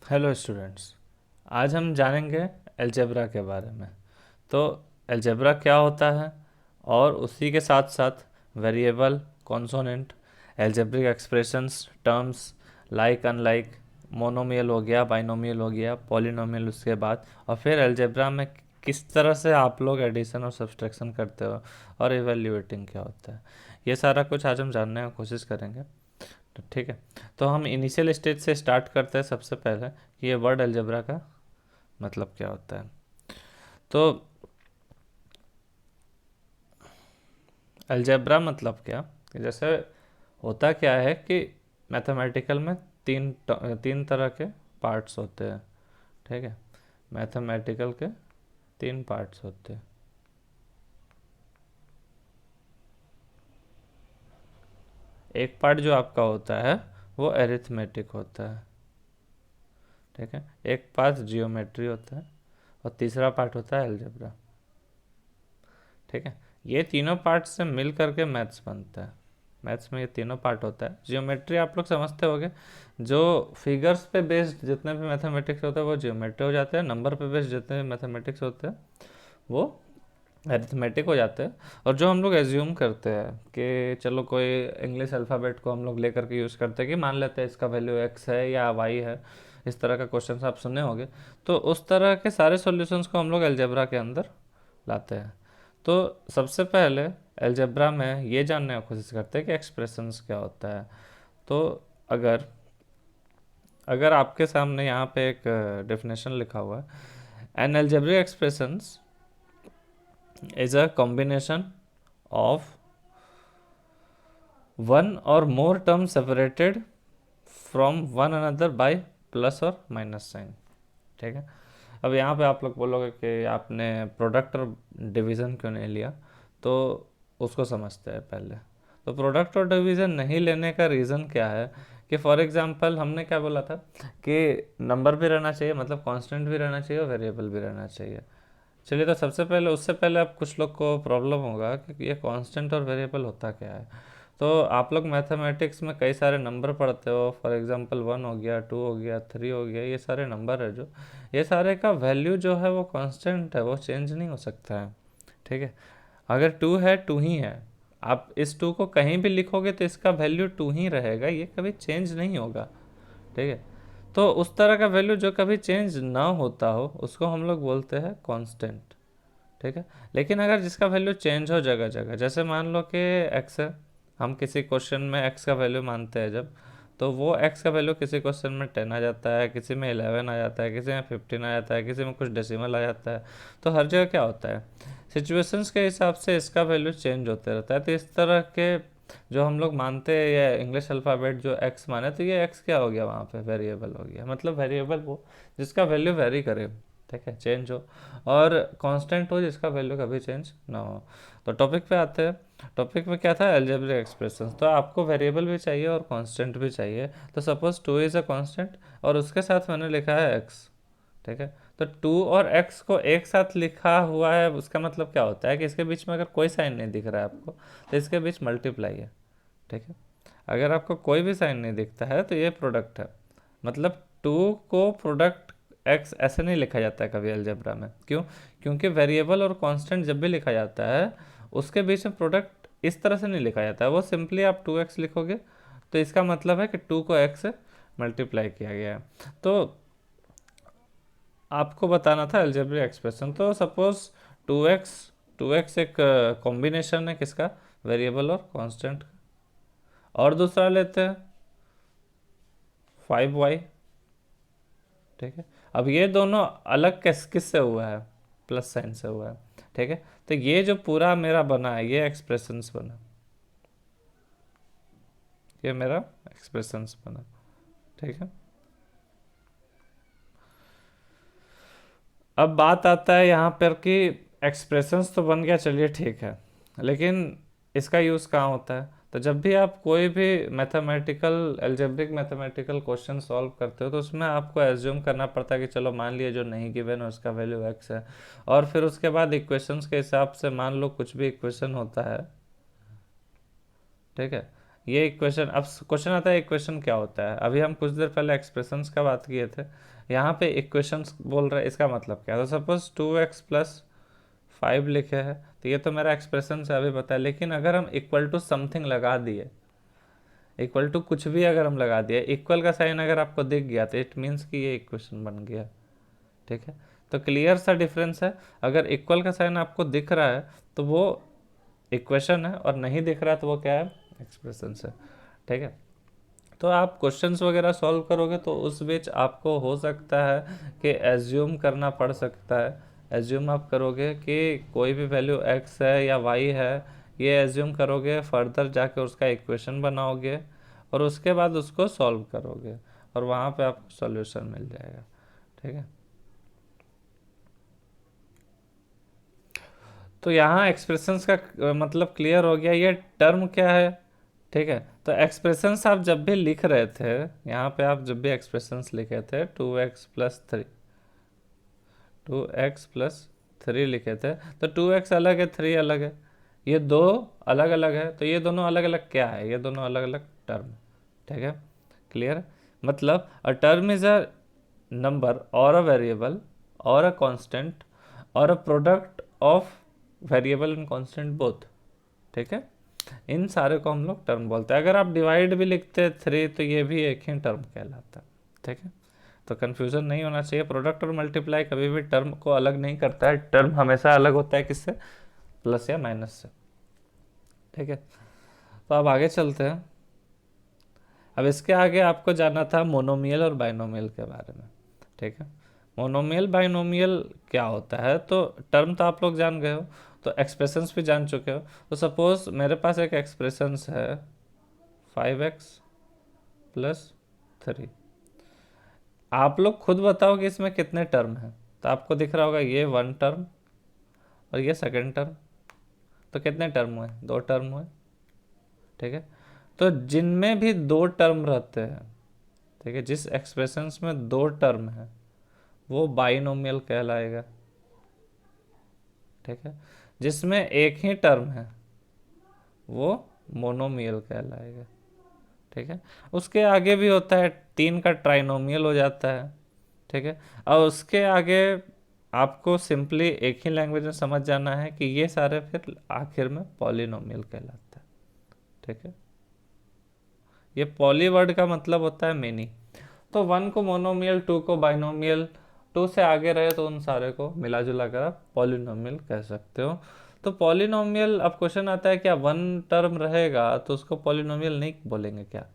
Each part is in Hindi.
Hello students. आज हम जानेंगे अलजेब्रा के बारे में। तो अलजेब्रा क्या होता है और उसी के साथ साथ variable, consonant, algebraic expressions, terms like unlike, monomial हो गया, बाइनोमियल हो गया, पॉलिनोमियल उसके बाद, और फिर अलजेब्रा में किस तरह से आप लोग एडिशन और सब्सट्रैक्शन करते हो और इवैल्यूएटिंग क्या होता है, ये सारा कुछ आज हम जानने की कोशिश करेंगे। तो ठीक है, तो हम इनिशियल स्टेज से स्टार्ट करते हैं। सबसे पहले कि ये वर्ड अलजेब्रा का मतलब क्या होता है। तो अलजेब्रा मतलब क्या, कि जैसे होता क्या है कि मैथमेटिकल में तीन तरह के पार्ट्स होते हैं। ठीक है, मैथमेटिकल के तीन पार्ट्स होते हैं। एक पार्ट जो आपका होता है वो एरिथमेटिक होता है। ठीक है, एक पार्ट जियोमेट्री होता है और तीसरा पार्ट होता है अलजेब्रा। ठीक है, ये तीनों पार्ट से मिल करके मैथ्स बनता है। मैथ्स में ये तीनों पार्ट होता है। जियोमेट्री आप लोग समझते होंगे, जो फिगर्स पे बेस्ड जितने भी मैथमेटिक्स होते हैं वो जियोमेट्री हो जाते हैं, नंबर पे बेस्ड जितने भी मैथमेटिक्स होते हैं वो अरिथमेटिक हो जाते हैं। और जो हम लोग एज्यूम करते हैं कि चलो कोई इंग्लिश अल्फ़ाबेट को हम लोग लेकर के यूज़ करते हैं कि मान लेते हैं इसका वैल्यू एक्स है या वाई है, इस तरह का क्वेश्चन आप सुने होंगे। तो उस तरह के सारे सॉल्यूशंस को हम लोग अलजेब्रा के अंदर लाते हैं। तो सबसे पहले अलजेब्रा में ये जानने की कोशिश करते हैं कि एक्सप्रेशंस क्या होता है। तो अगर अगर आपके सामने यहाँ पे एक डेफिनेशन लिखा हुआ है, an algebraic expressions is a combination of one or more term separated from one another by plus or minus sign. ठीक है, अब यहाँ पे आप लोग बोलोगे कि आपने प्रोडक्ट और डिवीज़न क्यों नहीं लिया, तो उसको समझते हैं पहले। तो प्रोडक्ट और डिवीज़न नहीं लेने का रीज़न क्या है कि फॉर एग्जांपल हमने क्या बोला था कि नंबर भी रहना चाहिए, मतलब कांस्टेंट भी रहना चाहिए और वेरिएबल भी रहना चाहिए। चलिए, तो सबसे पहले उससे पहले अब कुछ लोग को प्रॉब्लम होगा कि ये कांस्टेंट और वेरिएबल होता क्या है। तो आप लोग मैथमेटिक्स में कई सारे नंबर पढ़ते हो, फॉर एग्जांपल 1 हो गया, 2 हो गया, 3 हो गया, ये सारे नंबर है जो, ये सारे का वैल्यू जो है वो कांस्टेंट है, वो चेंज नहीं हो सकता है। ठीक है, अगर 2 है 2 ही है, आप इस 2 को कहीं भी लिखोगे तो इसका वैल्यू 2 ही रहेगा, ये कभी चेंज नहीं होगा। ठीक है, तो उस तरह का वैल्यू जो कभी चेंज ना होता हो उसको हम लोग बोलते हैं कांस्टेंट। ठीक है, लेकिन अगर जिसका वैल्यू चेंज हो जगह जगह, जैसे मान लो कि एक्स है, हम किसी क्वेश्चन में एक्स का वैल्यू मानते हैं जब, तो वो एक्स का वैल्यू किसी क्वेश्चन में 10 आ जाता है, किसी में 11 आ जाता है, किसी में 15 आ जाता है, किसी में कुछ डेसिमल आ जाता है। तो हर जगह क्या होता है, सिचुएशंस के हिसाब से इसका वैल्यू चेंज होते रहता है। तो इस तरह के जो हम लोग मानते हैं ये इंग्लिश अल्फ़ाबेट जो एक्स माने, तो ये एक्स क्या हो गया, वहाँ पे वेरिएबल हो गया। मतलब वेरिएबल वो जिसका वैल्यू वेरी करे, ठीक है, चेंज हो, और कांस्टेंट हो जिसका वैल्यू कभी चेंज ना हो। तो टॉपिक पे आते हैं। टॉपिक में क्या था, अलजेब्रिक एक्सप्रेशंस। तो आपको वेरिएबल भी चाहिए और कांस्टेंट भी चाहिए। तो सपोज 2 इज़ अ कांस्टेंट और उसके साथ मैंने लिखा है एक्स। ठीक है, तो 2 और x को एक साथ लिखा हुआ है, उसका मतलब क्या होता है कि इसके बीच में अगर कोई साइन नहीं दिख रहा है आपको, तो इसके बीच मल्टीप्लाई है। ठीक है, अगर आपको कोई भी साइन नहीं दिखता है तो ये प्रोडक्ट है। मतलब 2 को प्रोडक्ट x ऐसे नहीं लिखा जाता है कभी अलजेब्रा में। क्यों? क्योंकि वेरिएबल और कांस्टेंट जब भी लिखा जाता है उसके बीच में प्रोडक्ट इस तरह से नहीं लिखा जाता है। वो सिंपली आप 2x लिखोगे तो इसका मतलब है कि 2 को x से मल्टीप्लाई किया गया है। तो आपको बताना था अलजेब्रिक एक्सप्रेशन। तो सपोज 2x, 2x एक कॉम्बिनेशन है किसका, वेरिएबल और कांस्टेंट का। और दूसरा लेते हैं 5y। ठीक है, अब ये दोनों अलग किस से हुआ है, प्लस साइन से हुआ है। ठीक है, तो ये जो पूरा मेरा बना है ये एक्सप्रेशंस बना, ये मेरा एक्सप्रेशंस बना। ठीक है, अब बात आता है यहाँ पर कि एक्सप्रेशंस तो बन गया, चलिए ठीक है, लेकिन इसका यूज़ कहाँ होता है। तो जब भी आप कोई भी mathematical algebraic mathematical question solve करते हो तो उसमें आपको एज्यूम करना पड़ता है कि चलो मान लिया जो नहीं गिवन है उसका वैल्यू एक्स है, और फिर उसके बाद इक्वेशंस के हिसाब से मान लो कुछ भी इक्वेशन होता है। ठीक है, ये इक्वेशन, अब क्वेश्चन आता है इक्वेशन क्या होता है। अभी हम कुछ देर पहले एक्सप्रेशंस का बात किए थे, यहाँ पे इक्वेशंस बोल रहे हैं, इसका मतलब क्या है। तो सपोज 2x प्लस 5 लिखे हैं, तो ये तो मेरा एक्सप्रेशन से अभी बताया, लेकिन अगर हम इक्वल टू समथिंग लगा दिए, इक्वल टू कुछ भी अगर हम लगा दिए, इक्वल का साइन अगर आपको दिख गया तो इट मीन्स कि ये इक्वेशन बन गया। ठीक है, तो क्लियर सा डिफरेंस है। अगर इक्वल का साइन आपको दिख रहा है तो वो इक्वेशन है, और नहीं दिख रहा है तो वो क्या है, एक्सप्रेशन है। ठीक है, तो आप क्वेश्चंस वगैरह सॉल्व करोगे तो उस बीच आपको हो सकता है कि एज्यूम करना पड़ सकता है। एज्यूम आप करोगे कि कोई भी वैल्यू x है या y है, ये एज्यूम करोगे, फर्दर जाके उसका इक्वेशन बनाओगे और उसके बाद उसको सॉल्व करोगे, और वहाँ पे आपको सॉल्यूशन मिल जाएगा। ठीक है, तो यहाँ एक्सप्रेशंस का मतलब क्लियर हो गया, ये टर्म क्या है। ठीक है, तो एक्सप्रेशंस आप जब भी लिख रहे थे, यहाँ पे आप जब भी एक्सप्रेशंस लिखे थे 2x प्लस 3 लिखे थे, तो 2x अलग है, 3 अलग है, ये दो अलग अलग है, तो ये दोनों अलग अलग क्या है, ये दोनों अलग अलग टर्म। ठीक है, क्लियर। मतलब a term is a number और अ वेरिएबल और अ कांस्टेंट और a product of variable and constant both. ठीक है, इन सारे को हम लोग टर्म बोलते हैं। अगर आप डिवाइड भी लिखते हैं 3 तो ये भी एक ही टर्म कहलाता है। ठीक है, तो कन्फ्यूज़न नहीं होना चाहिए। प्रोडक्ट और मल्टीप्लाई कभी भी टर्म को अलग नहीं करता है, टर्म हमेशा अलग होता है किससे, प्लस या माइनस से। ठीक है, तो अब आगे चलते हैं। अब इसके आगे आपको जानना था मोनोमियल और बाइनोमियल के बारे में। ठीक है, मोनोमियल बाइनोमियल क्या होता है, तो टर्म तो आप लोग जान गए हो, तो एक्सप्रेशंस भी जान चुके हो। तो सपोज मेरे पास एक एक्सप्रेशंस है 5x प्लस 3। आप लोग खुद बताओ कि इसमें कितने टर्म हैं। तो आपको दिख रहा होगा ये 1 टर्म और ये सेकंड टर्म, तो कितने टर्म हुए, 2 टर्म हुए। ठीक है, तो जिनमें भी 2 टर्म रहते हैं, ठीक है, जिस एक्सप्रेशंस में 2 टर्म है वो बाइनोमियल कहलाएगा। ठीक है, जिसमें एक ही टर्म है वो मोनोमियल कहलाएगा। ठीक है, उसके आगे भी होता है, 3 का ट्राइनोमियल हो जाता है। ठीक है, और उसके आगे आपको सिंपली एक ही लैंग्वेज में समझ जाना है कि ये सारे फिर आखिर में पॉलिनोमियल कहलाता है। ठीक है, ये पॉली वर्ड का मतलब होता है मेनी। तो 1 को मोनोमियल, 2 को बाइनोमियल, 2 से आगे रहे तो उन सारे को मिला जुला कर आप पॉलिनोमियल कह सकते हो। तो पॉलिनोमियल, अब क्वेश्चन आता है क्या 1 टर्म रहेगा तो उसको पॉलिनोमियल नहीं बोलेंगे क्या।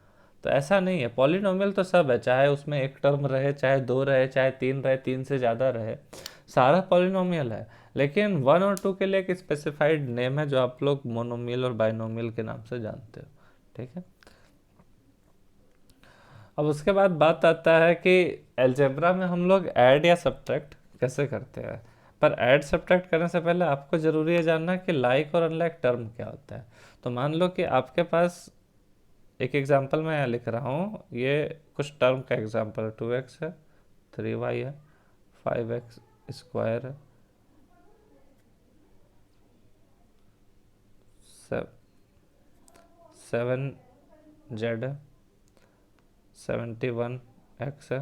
तो ऐसा नहीं है, पॉलिनोमियल तो सब है, चाहे उसमें एक टर्म रहे, चाहे 2 रहे, चाहे 3 रहे, 3 से ज़्यादा रहे, सारा पॉलिनोमियल है। लेकिन 1 और 2 के लिए एक स्पेसिफाइड नेम है जो आप लोग मोनोमियल और बाइनोमियल के नाम से जानते हो। ठीक है, अब उसके बाद बात आता है कि अलजेब्रा में हम लोग ऐड या सब्ट्रैक्ट कैसे करते हैं। पर ऐड सब्ट्रैक्ट करने से पहले आपको ज़रूरी है जानना कि लाइक और अनलाइक टर्म क्या होता है। तो मान लो कि आपके पास एक एग्जांपल मैं यहाँ लिख रहा हूँ, ये कुछ टर्म का एग्जांपल है, 2x है, 3y है, 5x स्क्वायर है, 7z है, 71x है,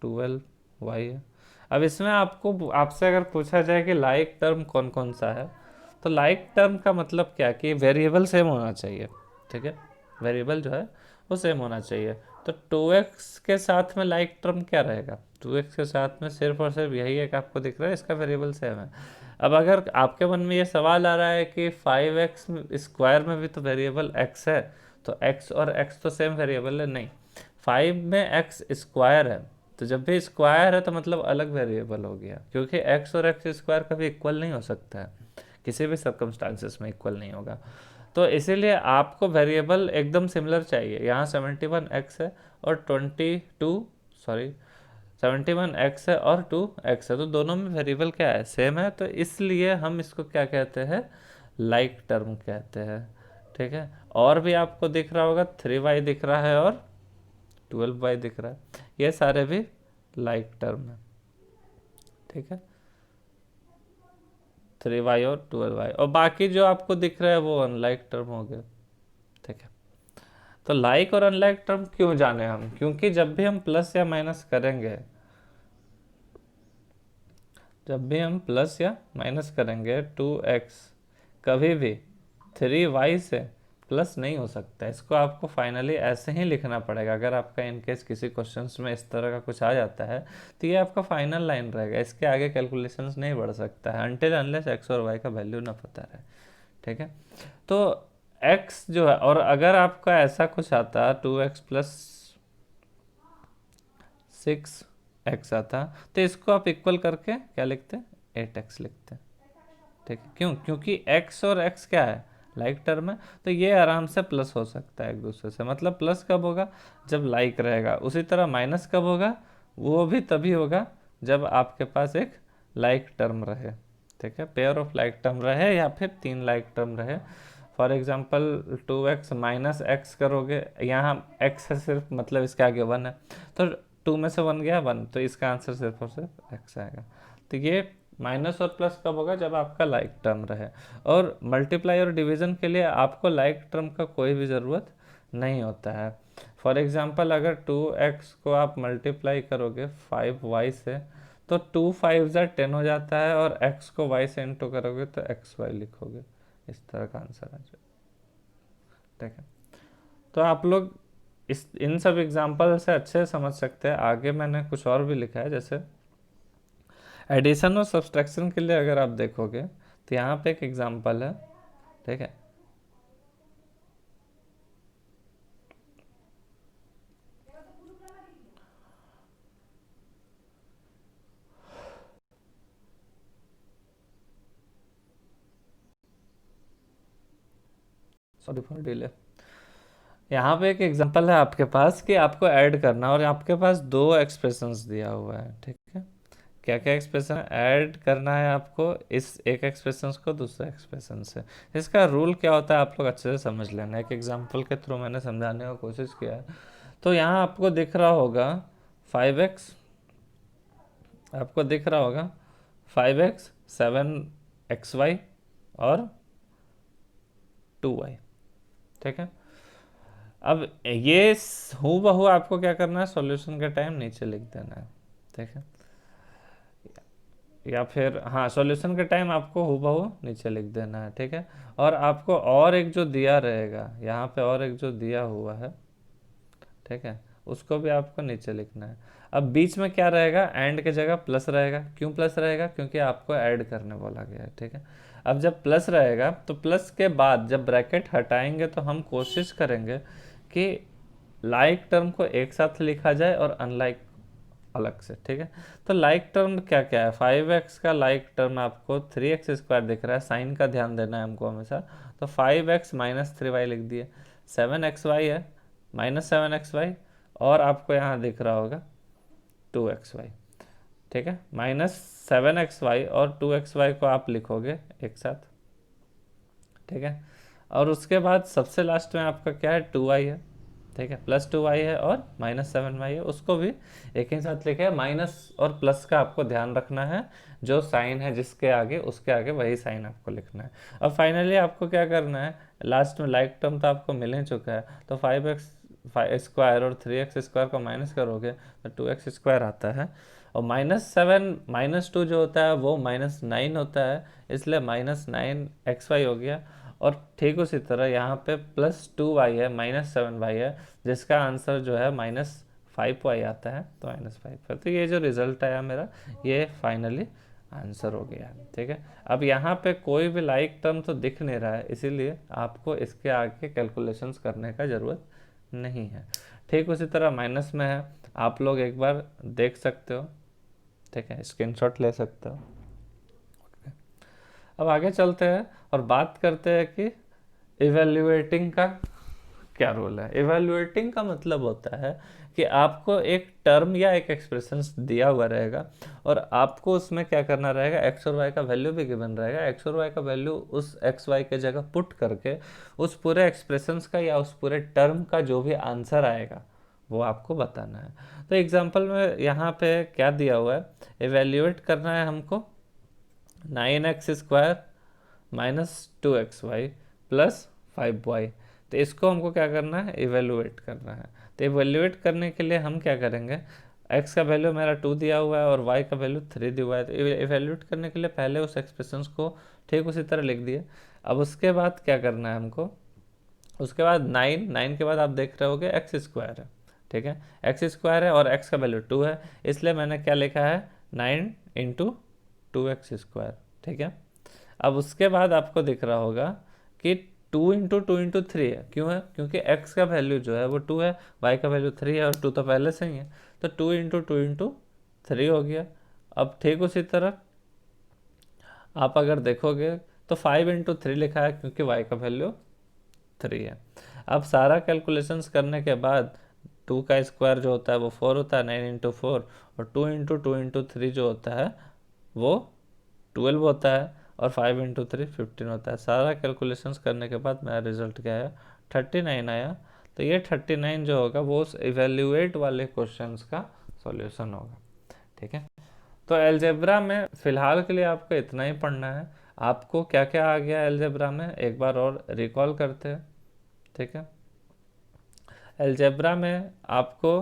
12y है। अब इसमें आपको, आपसे अगर पूछा जाए कि लाइक टर्म कौन कौन सा है, तो लाइक टर्म का मतलब क्या कि वेरिएबल सेम होना चाहिए। ठीक है, वेरिएबल जो है वो सेम होना चाहिए। तो 2x के साथ में लाइक टर्म क्या रहेगा, 2x के साथ में सिर्फ और सिर्फ यही है कि आपको दिख रहा है इसका वेरिएबल सेम है। अब अगर आपके मन में ये सवाल आ रहा है कि 5x स्क्वायर में भी तो वेरिएबल x है, तो x और x तो सेम वेरिएबल है, नहीं, 5 में x स्क्वायर है, तो जब भी स्क्वायर है तो मतलब अलग वेरिएबल हो गया, क्योंकि x और x स्क्वायर कभी इक्वल नहीं हो सकता है, किसी भी सर्कमस्टांसेस में इक्वल नहीं होगा। तो इसीलिए आपको वेरिएबल एकदम सिमिलर चाहिए। यहाँ 71x है और 71x है और 2x है, तो दोनों में वेरिएबल क्या है, सेम है, तो इसलिए हम इसको क्या कहते हैं, लाइक टर्म कहते हैं। ठीक है, और भी आपको दिख रहा होगा 3y दिख रहा है और 12y दिख रहा है, ये सारे भी लाइक टर्म है। ठीक है, 3y और 12y, और बाकी जो आपको दिख रहा है वो अनलाइक टर्म हो गया। ठीक है, तो लाइक और अनलाइक टर्म क्यों जाने हम, क्योंकि जब भी हम प्लस या माइनस करेंगे, जब भी हम प्लस या माइनस करेंगे 2x कभी भी 3y से प्लस नहीं हो सकता। इसको आपको फाइनली ऐसे ही लिखना पड़ेगा। अगर आपका इनकेस किसी क्वेश्चंस में इस तरह का कुछ आ जाता है तो ये आपका फाइनल लाइन रहेगा, इसके आगे कैलकुलेशंस नहीं बढ़ सकता है अनटिल अनलेस x और y का वैल्यू ना पता रहे। ठीक है, तो x जो है, और अगर आपका ऐसा कुछ आता 2x प्लस 6x आता तो इसको आप इक्वल करके क्या लिखते, 8x लिखते। ठीक है, क्यों, क्योंकि x और x क्या है, लाइक टर्म है, तो ये आराम से प्लस हो सकता है एक दूसरे से। मतलब प्लस कब होगा, जब लाइक रहेगा। उसी तरह माइनस कब होगा, वो भी तभी होगा जब आपके पास एक लाइक टर्म रहे। ठीक है, पेयर ऑफ लाइक टर्म रहे या फिर 3 लाइक टर्म रहे। For example 2x minus x करोगे, यहाँ x है सिर्फ, मतलब इसके आगे 1 है, तो 2 में से 1 गया 1, तो इसका आंसर सिर्फ और सिर्फ x आएगा। तो ये माइनस और प्लस कब होगा, जब आपका लाइक टर्म रहे। और मल्टीप्लाई और डिवीजन के लिए आपको लाइक टर्म का कोई भी ज़रूरत नहीं होता है। फॉर एग्जांपल अगर 2x को आप मल्टीप्लाई करोगे 5y से तो 2 5 ज़ा 10 हो जाता है, और x को y से इंटू करोगे तो xy लिखोगे, इस तरह का आंसर आ जाए। ठीक है, तो आप लोग इन सब एग्जाम्पल से अच्छे से समझ सकते हैं। आगे मैंने कुछ और भी लिखा है, जैसे एडिशन और सब्सट्रैक्शन के लिए अगर आप देखोगे तो यहाँ पे एक एग्जांपल है। ठीक है, सॉरी फॉर डिले। यहाँ पे एक एग्जांपल है आपके पास कि आपको ऐड करना, और आपके पास 2 एक्सप्रेशंस दिया हुआ है। ठीक है, क्या क्या एक्सप्रेशन ऐड करना है आपको, इस एक एक्सप्रेशन को दूसरे एक्सप्रेशन से। इसका रूल क्या होता है आप लोग अच्छे से समझ लेना, एक एग्जांपल के थ्रू मैंने समझाने का कोशिश किया है। तो यहाँ आपको दिख रहा होगा 5x, आपको दिख रहा होगा 5x 7xy और 2y। ठीक है, अब ये हूँ बहू आपको क्या करना है, सॉल्यूशन के टाइम नीचे लिख देना है। ठीक है, या फिर हाँ, सॉल्यूशन के टाइम आपको हूबहू नीचे लिख देना है। ठीक है, और आपको और एक जो दिया रहेगा यहाँ पे, और एक जो दिया हुआ है, ठीक है, उसको भी आपको नीचे लिखना है। अब बीच में क्या रहेगा, एंड के जगह प्लस रहेगा। क्यों प्लस रहेगा, क्योंकि आपको ऐड करने बोला गया है। ठीक है, अब जब प्लस रहेगा तो प्लस के बाद जब ब्रैकेट हटाएंगे तो हम कोशिश करेंगे कि लाइक टर्म को एक साथ लिखा जाए और अनलाइक अलग से। ठीक है, तो लाइक टर्म क्या क्या है, 5x का लाइक टर्म आपको 3x स्क्वायर दिख रहा है, साइन का ध्यान देना है हमको हमेशा। तो 5x माइनस 3y लिख दिए। 7xy है माइनस 7xy, और आपको यहाँ दिख रहा होगा 2xy। ठीक है, माइनस 7xy और 2xy को आप लिखोगे एक साथ। ठीक है, और उसके बाद सबसे लास्ट में आपका क्या है, 2y है। ठीक है, प्लस 2y है और माइनस 7y है, उसको भी एक ही साथ लिखे। माइनस और प्लस का आपको ध्यान रखना है, जो साइन है जिसके आगे उसके आगे वही साइन आपको लिखना है। अब फाइनली आपको क्या करना है, लास्ट में लाइक टर्म तो आपको मिल ही चुका है, तो 5x स्क्वायर और 3x स्क्वायर को माइनस करोगे तो 2x स्क्वायर आता है, और -7 -2 जो होता है वो -9 होता है, इसलिए -9xy हो गया। और ठीक उसी तरह यहाँ पे +2y है, -7y है, जिसका आंसर जो है -5y आता है, तो -5 है। तो ये जो रिजल्ट आया मेरा, ये फाइनली आंसर हो गया। ठीक है, अब यहाँ पे कोई भी लाइक टर्म तो दिख नहीं रहा है, इसीलिए आपको इसके आगे कैलकुलेशंस करने का ज़रूरत नहीं है। ठीक उसी तरह माइनस में है, आप लोग एक बार देख सकते हो। ठीक है, स्क्रीनशॉट ले सकते हो। अब आगे चलते हैं और बात करते हैं कि इवेल्युएटिंग का क्या रोल है। इवेल्युएटिंग का मतलब होता है कि आपको एक टर्म या एक एक्सप्रेशन दिया हुआ रहेगा, और आपको उसमें क्या करना रहेगा, एक्स और वाई का वैल्यू भी गिवन रहेगा। एक्स और वाई का वैल्यू उस एक्स वाई के जगह पुट करके उस पूरे एक्सप्रेशन का या उस पूरे टर्म का जो भी आंसर आएगा वो आपको बताना है। तो एग्जाम्पल में यहाँ पे क्या दिया हुआ है, इवेल्युएट करना है हमको 9x square -2xy plus 5y। तो इसको हमको क्या करना है, इवेल्युएट करना है। तो इवेल्युएट करने के लिए हम क्या करेंगे, x का वैल्यू मेरा 2 दिया हुआ है और y का वैल्यू 3 दिया हुआ है, तो इवेल्युएट करने के लिए पहले उस एक्सप्रेशंस को ठीक उसी तरह लिख दिए। अब उसके बाद क्या करना है हमको, उसके बाद 9 के बाद आप देख रहे होगे एक्स स्क्वायर है, ठीक है, एक्स स्क्वायर है और x का वैल्यू 2 है, इसलिए मैंने क्या लिखा है 9 इंटू 2x², ठीक है। अब उसके बाद आपको दिख रहा होगा कि 2 इंटू 3 है, क्यों है, क्योंकि x का वैल्यू जो है वो 2 है, y का वैल्यू 3 है और 2 तो पहले से ही है, तो 2 इंटू 3 हो गया। अब ठीक उसी तरह आप अगर देखोगे तो 5 इंटू 3 लिखा है क्योंकि y का वैल्यू 3 है। अब सारा कैलकुलेशंस करने के बाद 2 का स्क्वायर जो होता है वो 4 होता है, 9 इंटू 4, और 2 इंटू 3 जो होता है वो 12 होता है, और 5 इंटू 3 15 होता है। सारा कैलकुलेशंस करने के बाद मेरा रिजल्ट क्या आया, 39 आया। तो ये 39 जो होगा वो उस इवेल्युएट वाले क्वेश्चंस का सॉल्यूशन होगा, ठीक है। तो एलजेब्रा में फ़िलहाल के लिए आपको इतना ही पढ़ना है। आपको क्या क्या आ गया एलजेब्रा में एक बार और रिकॉल करते हैं, ठीक है। एलजेब्रा में आपको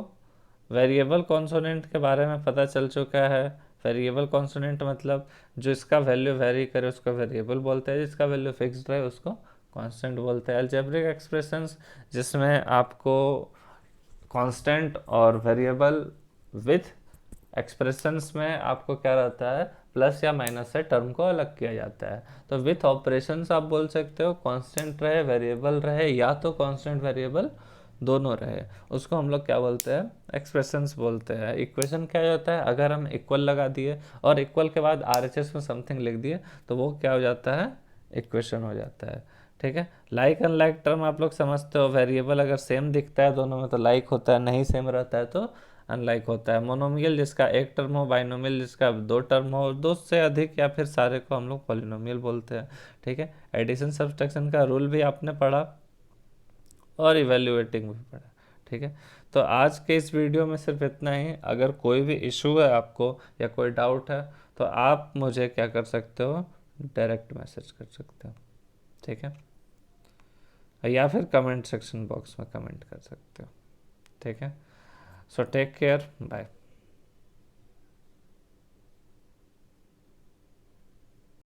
वेरिएबल कॉन्सोनेंट के बारे में पता चल चुका है। वेरिएबल कॉन्सोनेंट मतलब जो इसका वैल्यू वेरी करे उसको वेरिएबल बोलते हैं, जिसका वैल्यू फिक्स्ड रहे उसको कांस्टेंट बोलते हैं। अलजेब्रिक एक्सप्रेशंस जिसमें आपको कांस्टेंट और वेरिएबल विथ एक्सप्रेशंस में आपको क्या रहता है, प्लस या माइनस से टर्म को अलग किया जाता है। तो विथ ऑपरेशंस आप बोल सकते हो कांस्टेंट रहे, वेरिएबल रहे, या तो कांस्टेंट वेरिएबल दोनों रहे, उसको हम लोग क्या बोलते हैं, एक्सप्रेशंस बोलते हैं। इक्वेशन क्या होता है, अगर हम इक्वल लगा दिए और इक्वल के बाद RHS में समथिंग लिख दिए तो वो क्या हो जाता है, इक्वेशन हो जाता है, ठीक है। लाइक अनलाइक टर्म आप लोग समझते हो, वेरिएबल अगर सेम दिखता है दोनों में तो लाइक होता है, नहीं सेम रहता है तो अनलाइक होता है। मोनोमियल जिसका एक टर्म हो, बाइनोमियल जिसका दो टर्म हो, दो से अधिक या फिर सारे को हम लोग पॉलिनोमियल बोलते हैं, ठीक है। एडिशन सब्सट्रैक्शन का रूल भी आपने पढ़ा और इवेल्युएटिंग भी पढ़ा, ठीक है। तो आज के इस वीडियो में सिर्फ इतना ही। अगर कोई भी इशू है आपको या कोई डाउट है तो आप मुझे क्या कर सकते हो, डायरेक्ट मैसेज कर सकते हो, ठीक है, या फिर कमेंट सेक्शन बॉक्स में कमेंट कर सकते हो, ठीक है। So take care, bye.